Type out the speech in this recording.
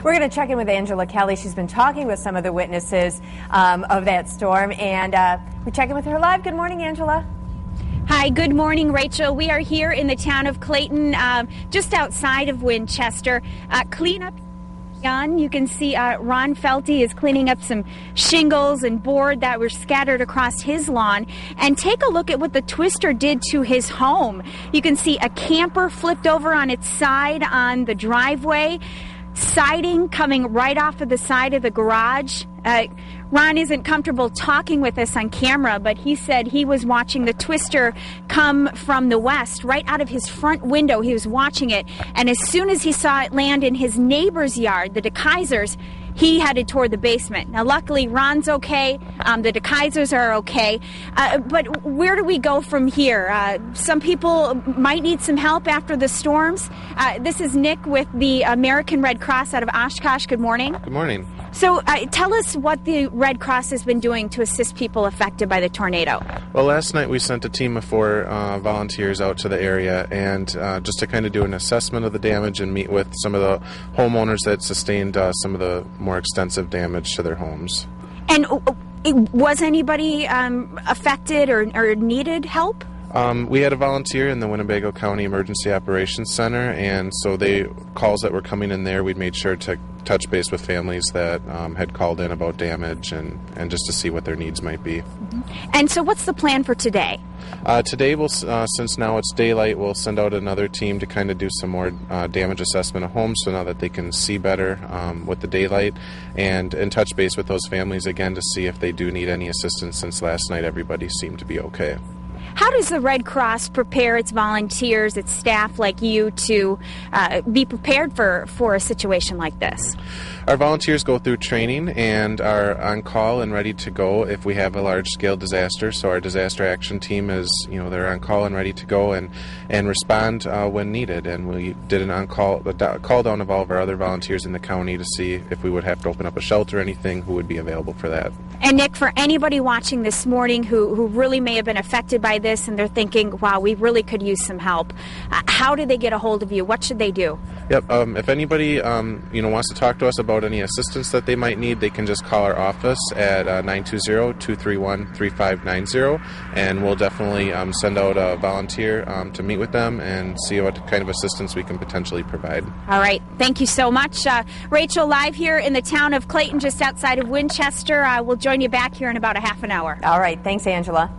We're going to check in with Angela Kelly. She's been talking with some of the witnesses of that storm, and we check in with her live. Good morning, Angela. Hi, good morning, Rachel. We are here in the town of Clayton, just outside of Winchester. Cleanup done. You can see Ron Felty is cleaning up some shingles and board that were scattered across his lawn. And take a look at what the twister did to his home. You can see a camper flipped over on its side on the driveway, siding coming right off of the side of the garage. Ron isn't comfortable talking with us on camera, but he said he was watching the twister come from the west, right out of his front window. He was watching it, and as soon as he saw it land in his neighbor's yard, the DeKaisers, he headed toward the basement. Now, luckily, Ron's okay. The DeKaisers are okay. But where do we go from here? Some people might need some help after the storms. This is Nick with the American Red Cross out of Oshkosh. Good morning. Good morning. So tell us what the Red Cross has been doing to assist people affected by the tornado. Well, last night we sent a team of 4 volunteers out to the area and just to kind of do an assessment of the damage and meet with some of the homeowners that sustained some of the more extensive damage to their homes. And was anybody affected or needed help? We had a volunteer in the Winnebago County Emergency Operations Center, and so calls that were coming in there, we'd made sure to touch base with families that had called in about damage and just to see what their needs might be. Mm-hmm. And so what's the plan for today? Today, since now it's daylight, we'll send out another team to kind of do some more damage assessment of homes, so now that they can see better with the daylight, and touch base with those families again to see if they do need any assistance, since last night everybody seemed to be okay. How does the Red Cross prepare its volunteers, its staff like you, to be prepared for a situation like this? Our volunteers go through training and are on call and ready to go if we have a large-scale disaster. So our disaster action team is, they're on call and ready to go and respond when needed. And we did a call down of all of our other volunteers in the county to see if we would have to open up a shelter or anything, who would be available for that. And Nick, for anybody watching this morning who really may have been affected by this and they're thinking, wow, we really could use some help, how do they get a hold of you? What should they do? Yep. If anybody wants to talk to us about any assistance that they might need, they can just call our office at 920-231-3590, and we'll definitely send out a volunteer to meet with them and see what kind of assistance we can potentially provide. All right. Thank you so much. Rachel, live here in the town of Clayton, just outside of Winchester. We'll join you back here in about a half an hour. All right. Thanks, Angela.